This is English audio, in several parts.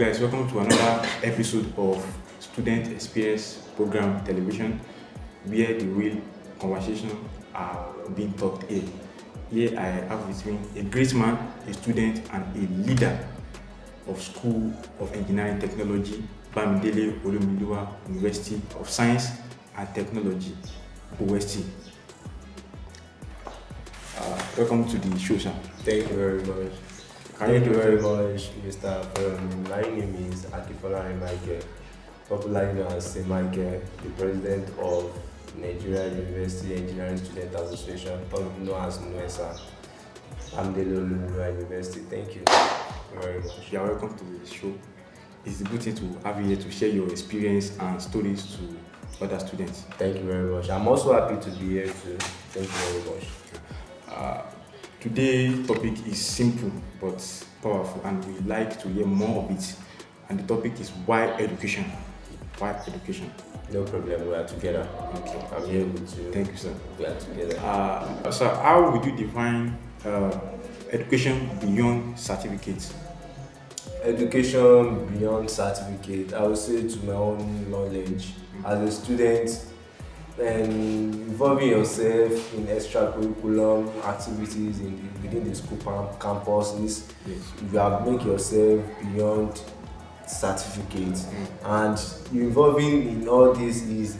guys, welcome to another episode of Student Experience Program Television, where the real conversation are being talked here. Here I have with me a great man, a student, and a leader of School of Engineering Technology, Bamidele Olumiluwa University of Science and Technology, OST. Welcome to the show, sir. Thank you very much. Thank you very much, Mr. My name is Akifola Michael, popularly known as Michael, the president of Nigeria University Engineering Student Association, known as NUESA. I'm the University. Thank you very much. You are welcome to the show. It's a good thing to have you here to share your experience and stories to other students. Thank you very much. I'm also happy to be here too. Thank you very much. Today's topic is simple but powerful, and we like to hear more of it. And the topic is why education? Why education? No problem, we are together. Okay. I'm here with you. Thank you, sir. We are together. So how would you define education beyond certificates? Education beyond certificate, I would say, to my own knowledge, as a student, and involving yourself in extracurriculum activities within the school campuses. Yes. You have make yourself beyond certificates, and involving in all this is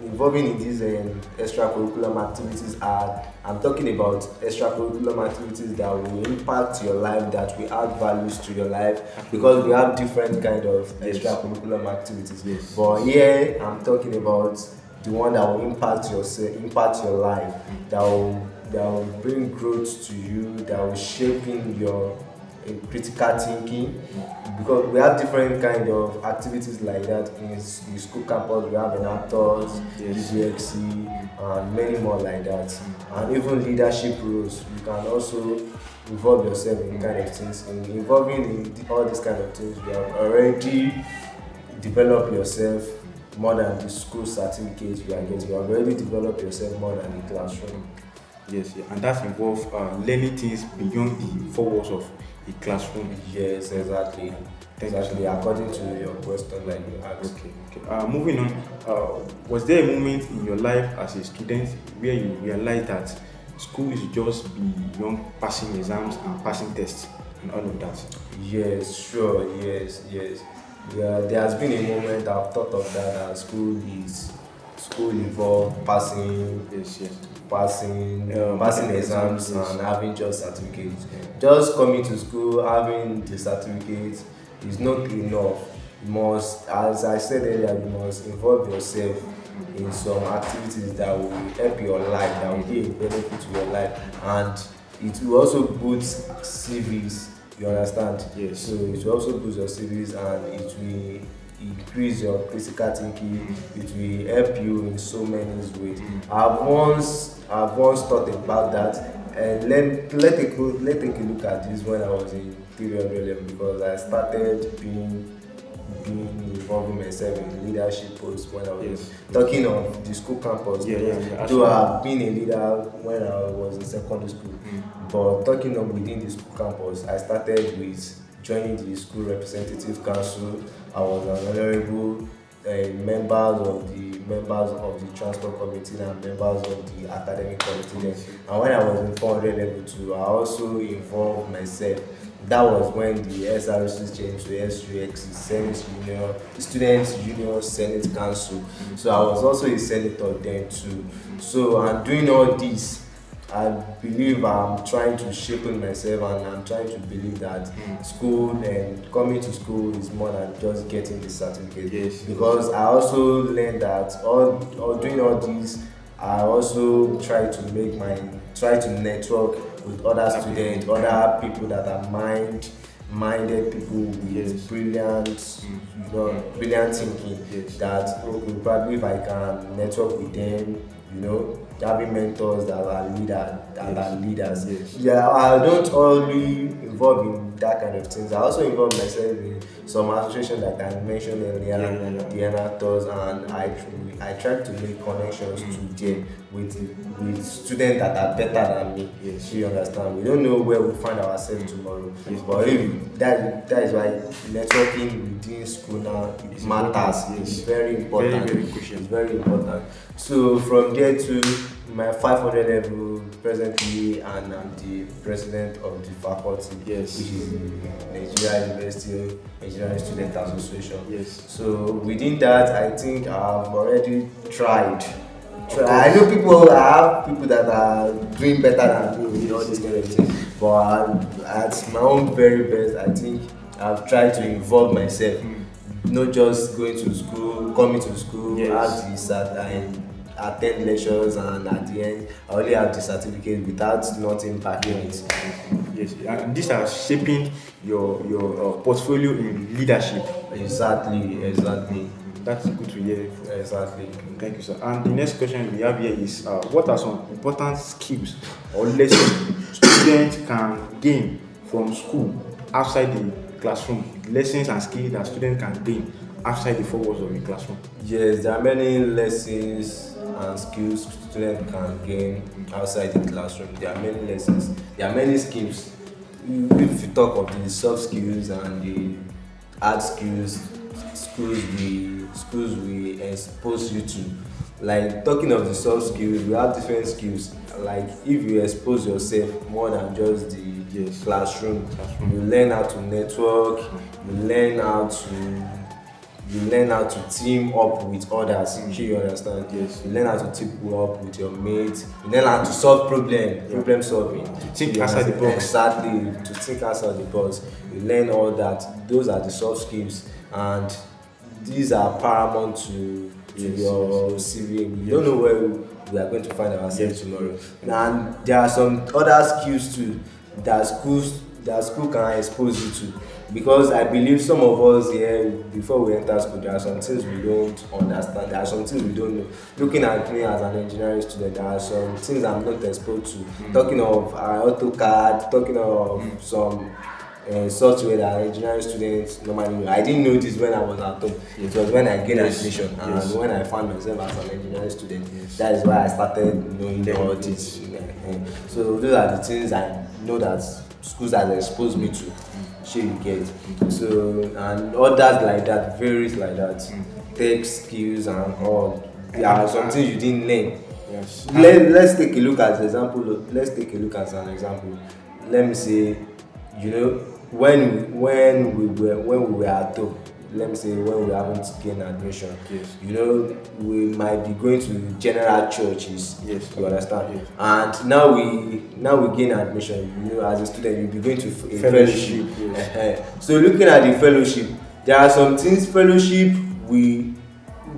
involving in these extracurriculum activities I'm talking about extracurriculum activities that will impact your life, that will add values to your life, because we have different kind of extracurriculum activities. Yes. But here I'm talking about the one that will impact your life, that will bring growth to you, that will shape in your critical thinking, because we have different kind of activities like that in school campus. We have enactors, DGXC, and many more like that, and even leadership roles. You can also involve yourself in kind of things. Involving in all these kind of things, you have already developed yourself more than the school certificate you are getting. You have already developed yourself more than the classroom. Yes, and that involves learning things beyond the four walls of a classroom. Yes, exactly. Exactly, according to your question, like you asked. Okay. Moving on, was there a moment in your life as a student where you realized that school is just beyond passing exams and passing tests and all of that? Yes, sure. Yes. Yeah, there has been a moment I've thought of that school involved passing. Yes. Passing exams and having just certificates. Just coming to school, having the certificate is not enough. You must, as I said earlier, you must involve yourself in some activities that will help your life, that will be a benefit to your life, and it will also boost CVs. You understand? Yes. So it will also boost your CVs, and it will increase your critical thinking. It will help you in so many ways. I've once thought about that, and let's take a look at this when I was in 300 level, because I started being involving myself in leadership posts when I was talking of the school campus. Though I've been a leader when I was in secondary school, but talking of within the school campus, I started with joining the school representative council. I was an honorable members of the transport committee and members of the academic committee. And when I was in 400 level 2, I also involved myself. That was when the SRC changed to SUX, Students Union Senate Council. So I was also a senator then too. So I'm doing all this. I believe I'm trying to shape myself, and I'm trying to believe that school and coming to school is more than just getting the certificate. Yes. Because I also learned that all doing all this, I also try to network with other students, other people that are minded people with brilliant thinking. Yes. That probably if I can network with them, having mentors that are leaders. Yes. Yeah, I don't only involve in that kind of things. I also involve myself in some association that I mentioned earlier, the Enactors, and I try to make connections to them with students that are better than me. Yes. You understand? We don't know where we find ourselves tomorrow. Yes. But if that is why networking within school now it matters. Yes. It's very important. Very crucial. It's very important. So from there to my 500 level presently, and I'm the president of the faculty, Yes. which is the Nigeria University Engineering Student Association. Yes. So within that, I think I've already tried. I know I have people that are doing better than me in all these kind of things, but at my own very best, I think I've tried to involve myself, not just going to school, coming to school, Yes. have the and attend lectures, and at the end I only have the certificate without nothing backing it. Yes, and these are shaping your portfolio in leadership. Exactly. That's good to hear. Exactly. Thank you, sir. And the next question we have here is, what are some important skills or lessons students can gain from school outside the classroom? Lessons and skills that students can gain outside the four walls of the classroom. Yes, there are many lessons and skills students can gain outside the classroom. There are many lessons. There are many skills. If you talk of the soft skills and the hard skills, schools we expose you to. Like talking of the soft skills, we have different skills. Like if you expose yourself more than just the classroom, you learn how to network, you learn how to team up with others. You understand? Yes. You learn how to team up with your mates. You learn how to solve problem solving. To think outside the box. Exactly. To think outside the box. You learn all that. Those are the soft skills, and these are paramount to your CV. You don't know where we are going to find ourselves tomorrow. And there are some other skills too that school can expose you to, because I believe some of us here, before we enter school, there are some things we don't understand, there are some things we don't know. Looking at me as an engineering student, there are some things I'm not exposed to. Talking of AutoCAD, talking of some software that engineering students normally know. I didn't know this when I was at home. It was when I gained admission, and when I found myself as an engineering student, that is why I started knowing all this. So those are the things I know that schools have exposed me to. Sure, you get. So, and others like that, varies like that. Tech skills and all. There are some things you didn't learn. Yes. Let's take a look at an example. Let me say, when we were at home, let me say when we haven't gained admission, we might be going to general churches. Yes. You understand? Yes. And now we gain admission. As a student, you'll be going to a fellowship. Yes. So looking at the fellowship, there are some things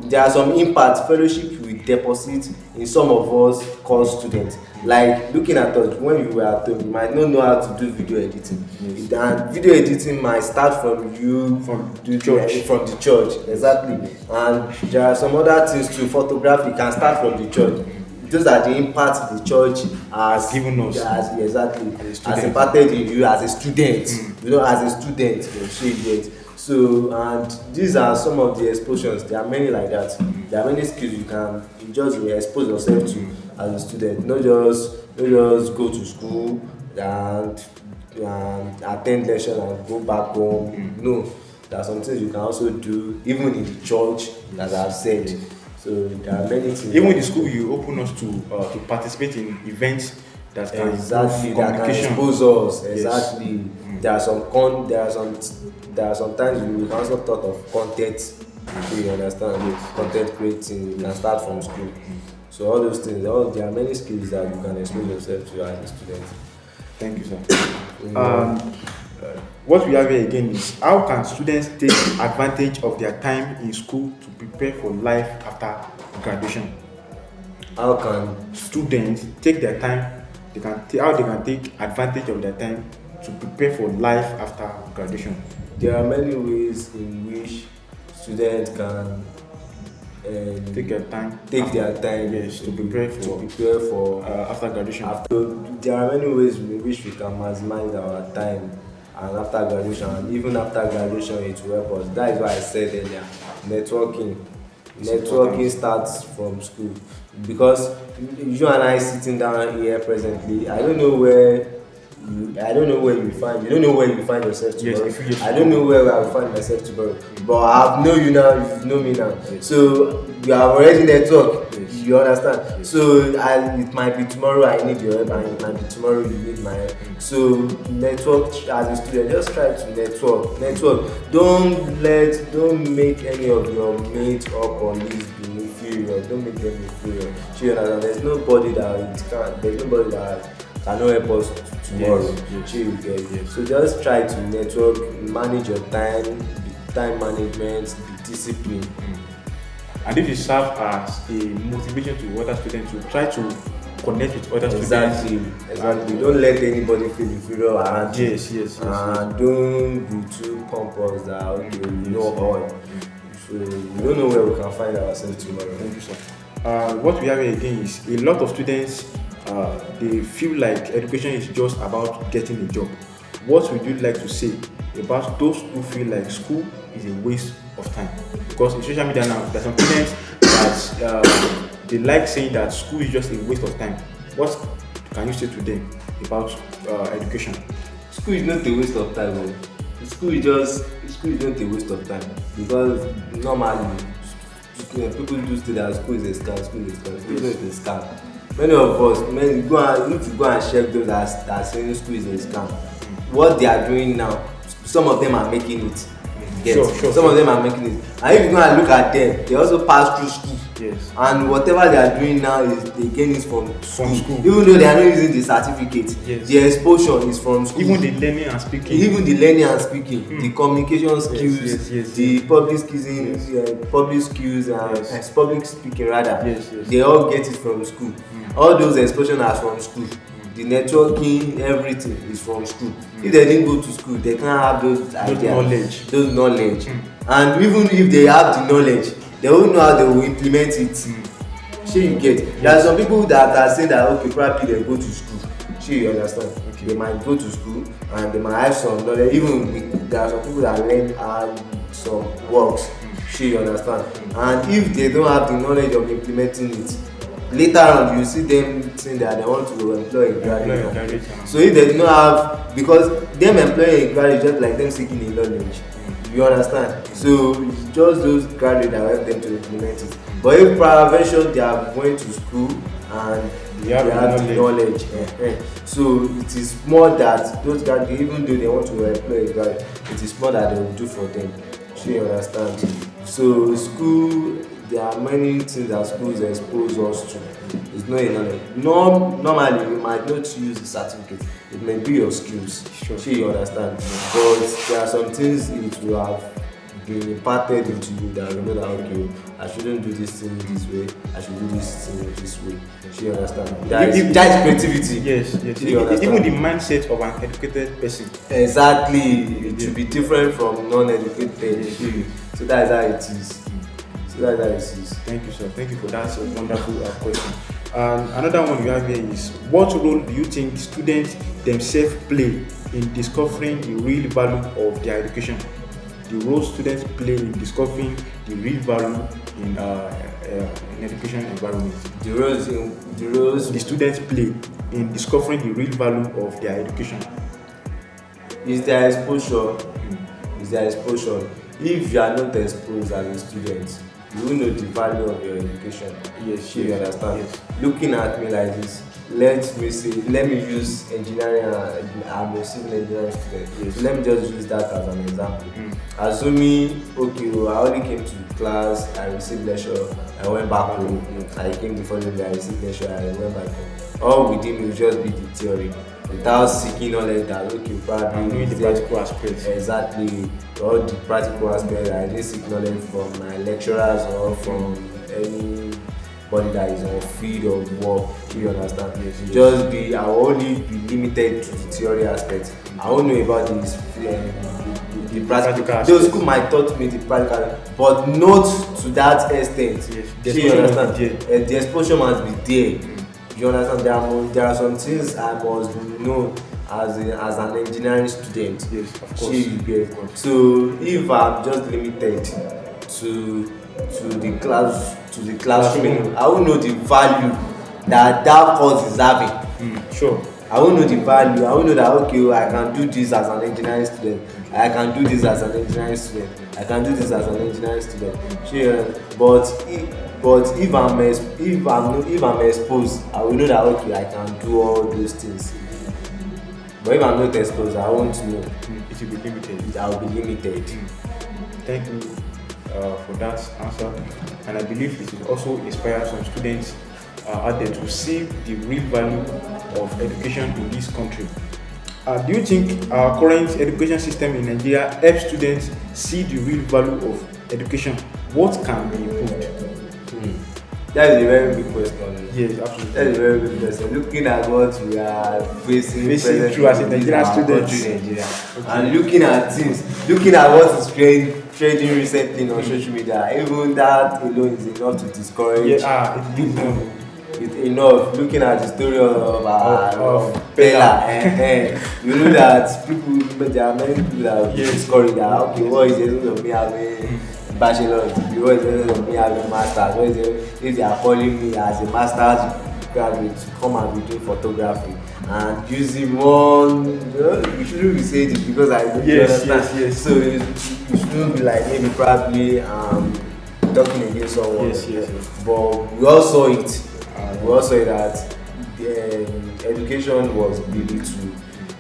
there are some impact fellowship we deposit in some of us called students. Like looking at us when you were at home, you might not know how to do video editing. Yes. And video editing might start from the church. Exactly. And there are some other things too. Photography can start from the church. Those are the impact the church has given us. Has impacted in you as a student. As a student, So, and these are some of the exposures. There are many like that. There are many skills you can just expose yourself to as a student. Not just go to school and attend lecture and go back home. No, there are some things you can also do even in the church, as I've said. So there are many things. Even in the school, you open us to participate in events that can expose us. Exactly. Yes. There are some times we can also thought of content. You understand? Yes. Content creating. You can start from school. So all those things. There are many skills that you can expose yourself to as a student. Thank you, sir. What we have here again is, how can students take advantage of their time in school to prepare for life after graduation? How can students take their time? How they can take advantage of their time to prepare for life after graduation? There are many ways in which students can take their time. Yes, to prepare for after graduation. There are many ways in which we can maximize our time and after graduation, and even after graduation it will help us. That is why I said earlier, networking. Networking starts from school, because you and I sitting down here presently, I don't know where you find, you don't know where you find yourself tomorrow. Yes, I don't know where I will find myself tomorrow. But I know you now, you know me now. Yes. So you have already networked. Yes. You understand? Yes. So it might be tomorrow I need your help, and it might be tomorrow you need my help. So network as a student, just try to network. Network. Don't make any of your mates or colleagues be inferior. Don't make them inferior. So you understand? There's nobody that cannot help us tomorrow. Yes. So you get it. So just try to network, manage your time, be time management, be disciplined. And this will serve as a motivation to other students to try to connect with other Exactly. students. Don't let anybody feel inferior around you. Yes. And don't be too pompous that okay, you know all. So we don't know where we can find ourselves tomorrow. Thank you, sir. What we have here again is a lot of students, they feel like education is just about getting a job. What would you like to say about those who feel like school is a waste of time? Because in social media now, there are some students that they like saying that school is just a waste of time. What can you say to them about education? School is not a waste of time. Oh. School is not a waste of time, because normally people do say that school is a scam. School is a scam. Many of us, if you go and check those that are saying school is a scam, what they are doing now, some of them are making it. Some of them are making it. And if you go and look at them, they also pass through school. Yes. And whatever they are doing now is they gain it from school. Even though they are not using the certificate, yes, the exposure is from school. Even the learning and speaking. The communication skills, the public skills, and public speaking rather. Yes. They all get it from school. All those exposure are from school. The networking, everything is from school. If they didn't go to school, they can't have those ideas, those knowledge. And even if they have the knowledge, they won't know how they will implement it. Sure, you get. There are some people that are saying that okay, probably they go to school. Sure, you understand? Okay. They might go to school and they might have some knowledge. There are some people that learn some works. Sure, you understand? And if they don't have the knowledge of implementing it, later on you see them saying that they want to employ a graduate. So if they do not have, because them employing a graduate is just like them seeking a knowledge. You understand? So it's just those graduates that help them to implement it. But if prevention, they are going to school and they have the knowledge. So it is more that those graduates, even though they want to employ a graduate, it is more that they will do for them. So you understand? So school, there are many things that schools expose us to. It's not a knowledge. Normally, you might not use the certificate. It may be your skills. Sure, you understand. But there are some things it will have been imparted into you that you know that okay, I shouldn't do this thing this way. I should do this thing this way. You understand? That is creativity. Yes. Even the mindset of an educated person. Exactly. It should be different from non-educated. So that is how it is. Thank you, sir. Thank you for that wonderful question. And another one you have here is, what role do you think students themselves play in discovering the real value of their education? The role students play in discovering the real value in education environment. The roles the students play in discovering the real value of their education. Is their exposure. If you are not exposed as a student, you will know the value of your education. Yes, you understand? Yes. Looking at me like this, let me use engineering. I'm a civil engineering student. Yes. So let me just use that as an example. Assuming, okay, I only came to class, I received lecture, I went back home. I came before the I received lecture, I went back home. All within me will just be the theory, without seeking knowledge that okay, probably doing the practical aspects. Exactly, all the practical aspects. I didn't seek knowledge from my lecturers or from anybody that is on field of work. Do you understand? Yes. I will only be limited to the theory aspect. I won't know about this the practical. Those school might taught me the practical, but not to that extent. Yes. Do you understand? The exposure must be there. You understand? There are some things I must know as an engineering student. Yes, of course. Shey you get. So if I'm just limited to the classroom, I won't know the value that course is having. Sure. I won't know the value. I won't know that okay, I can do this as an engineering student. I can do this as an engineering student. I can do this as an engineering student. Sure. But if I'm exposed, I will know that okay, I can do all those things. But if I'm not exposed, I won't know. It will be limited. I will be limited. Thank you for that answer, and I believe it will also inspire some students out there to see the real value of education in this country. Do you think our current education system in Nigeria helps students see the real value of education? What can be improved? That is a very big question. Yes, absolutely. That is a very big question. Looking at what we are facing through as a Nigerian student, and looking at things, looking at what is trading recently on social media, even that alone is enough to discourage. It's enough. Looking at the story of Bella, you know that there are many people that discourage that. Okay, what is the essence of me having bachelor's degree? What is the essence of me having master's? What is it if they are calling me as a master's graduate to come and be doing photography and using one? You shouldn't be saying it because I don't understand. Yes. So you shouldn't be like maybe probably talking against someone. Yes. But we all saw it. We also say that education was belittled.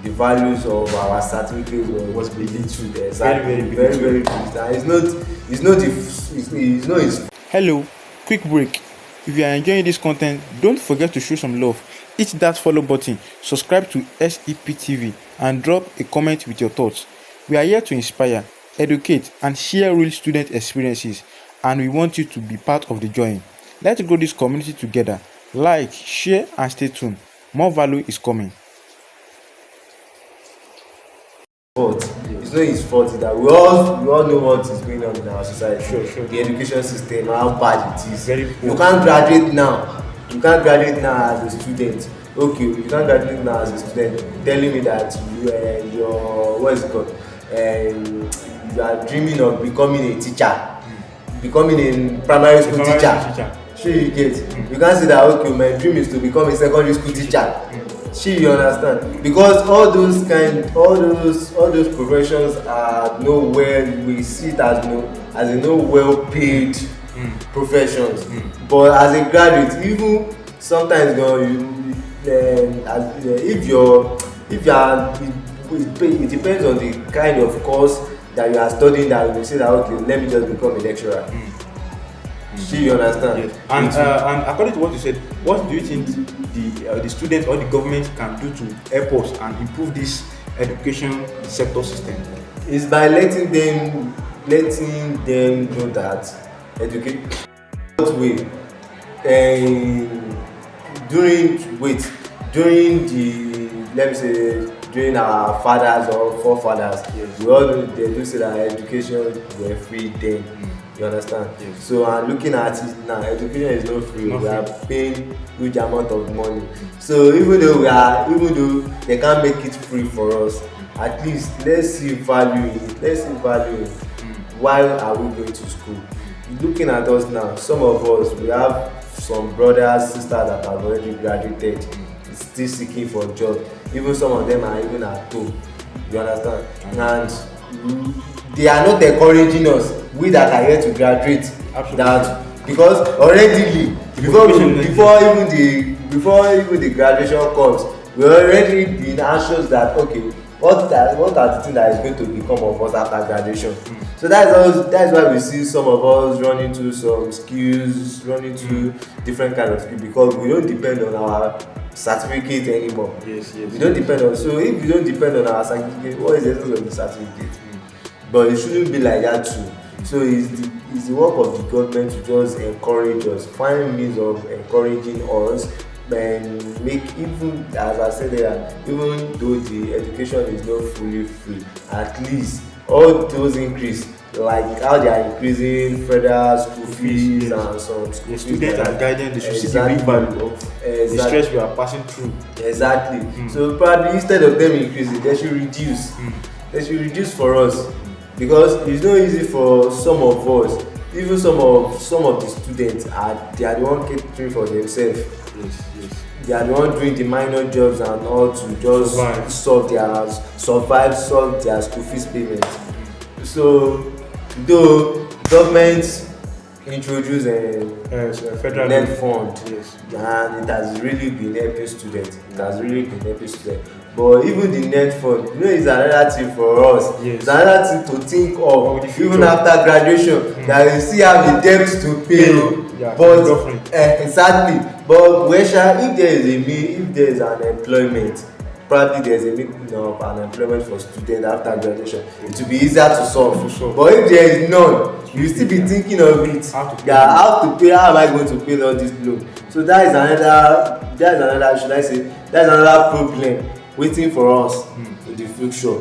The values of our certificates was belittled. Exactly. Very belittled. It's not his. Hello, quick break. If you are enjoying this content, don't forget to show some love. Hit that follow button, subscribe to SEP TV, and drop a comment with your thoughts. We are here to inspire, educate, and share real student experiences, and we want you to be part of the journey. Let's grow this community together. Like, share, and stay tuned. More value is coming. It's not his fault that we all know what is going on in our society. Sure. The education system, how bad it is. Very poor. You can't graduate now. As a student. Okay, you can't graduate now as a student. Telling me that you are dreaming of becoming a teacher, becoming a primary school teacher. Sure you get. You can't say that okay, my dream is to become a secondary school teacher. Sure you understand? Because all those professions are nowhere, we see it as no well paid professions. But as a graduate, even sometimes it depends on the kind of course that you are studying, that you say that okay, let me just become a lecturer. You understand? Yes. And according to what you said, what do you think the students or the government can do to help us and improve this education sector system? It's by letting them know that education way during our fathers or forefathers, we all know they do say that education were free then. You understand? Yes. So I'm looking at it now, education is not free. We are paying huge amount of money. So even though they can't make it free for us, at least let's see value in it. Why are we going to school? Looking at us now, some of us, we have some brothers, sisters that have already graduated, still seeking for a job. Even some of them are even at home. You understand? And they are not encouraging us, we that are here to graduate. Absolutely. That because already before even the graduation comes, we already been anxious that okay, what are the things that is going to become of us after graduation. So that's why we see some of us run into some skills, run into different kind of skills, because we don't depend on our certificate anymore. Yes. We don't depend on. So if you don't depend on our certificate, what is the essence of the certificate? But it shouldn't be like that too. So it's the work of the government to just encourage us, find means of encouraging us, and make, even as I said there, even though the education is not fully free, at least all those increase like how they are increasing federal school fees Yes. and some school The fees students like and that. guidance, they should see the real value of the Exactly. stress we are passing through. Exactly. So probably instead of them increasing, they should reduce. They should reduce for us, because it's not easy for some of us. Even some of the students they are the one catering for themselves. Yes. They are the one doing the minor jobs and all to just solve their school fees payment. So though government introduce Federal net loan. fund, Yes. and it has really been helping students. But even the net fund, it's another thing for us. Yes. It's another thing to think Of the of, future. even after graduation, that you still have a debt to pay. Yeah, But suffering. exactly. But if there is an employment, probably there is a meeting of unemployment for students after graduation, it will be easier to solve. But if there is none, you still be thinking of it. How to pay. How am I going to pay all this loan? So that is another should I say, that's another problem waiting for us in the future.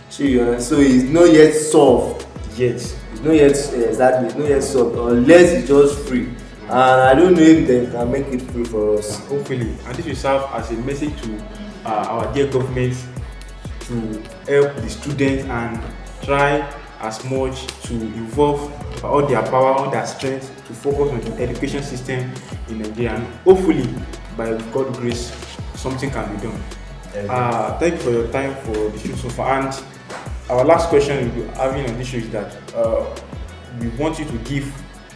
So you understand? So it's not yet solved. Yes. It's not yet exactly. It's not yet solved unless it's just free. And I don't know if they can make it free for us. Hopefully, and this will serve as a message to our dear government to help the students and try as much to involve all their power, all their strength to focus on the education system in Nigeria. And hopefully, by God's grace, something can be done. Thank you for your time for the show so far. And our last question we'll be having on this show is that we want you to give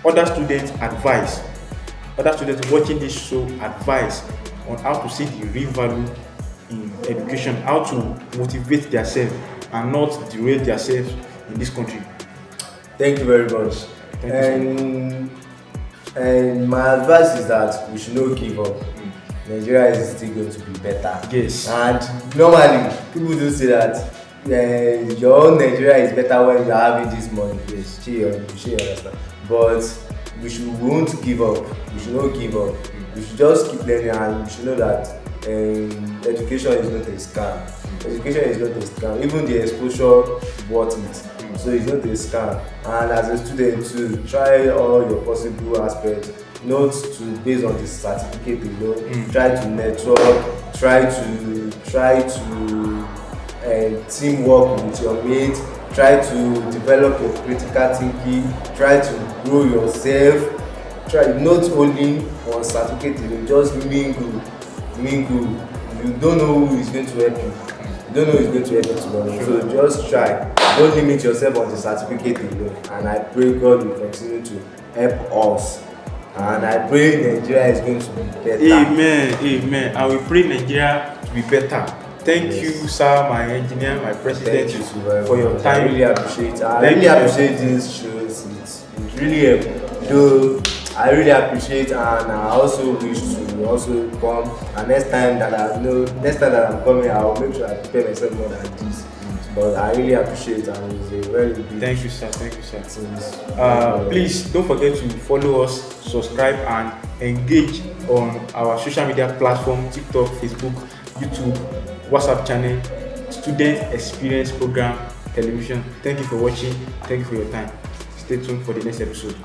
other students watching this show advice on how to see the real value in education, how to motivate themselves and not derail themselves in this country. Thank you very much. And my advice is that we should not give up. Nigeria is still going to be better. Yes. And normally people do say that your own Nigeria is better when you are having this money. Yes. You understand. But we won't give up. We should not give up. We should just keep learning, and we should know that education is not a scam. Education is not a scam. Even the exposure worth it. So it's not a scam. And as a student too, try all your possible aspects. Not to based on the certificate alone. Try to network. Try to teamwork with your mates. Try to develop your critical thinking. Try to grow yourself. Try not only on certificate alone, just mingle. You don't know who is going to help you. You don't know who is going to help you tomorrow. So just try. Don't limit yourself on the certificate alone. And I pray God will continue to help us. And I pray Nigeria is going to be better. Amen. I will pray Nigeria to be better. Thank you, sir, my engineer, my president, for your time. I really appreciate these shows. It really helped. Though I really appreciate, and I also wish to also come. And next time that I'm coming, I'll make sure I prepare myself more than this. But I really appreciate, and it's a very big. Thank you, sir. Please don't forget to follow us, subscribe, and engage on our social media platform: TikTok, Facebook, YouTube, WhatsApp channel, Student Experience Program Television. Thank you for watching. Thank you for your time. Stay tuned for the next episode.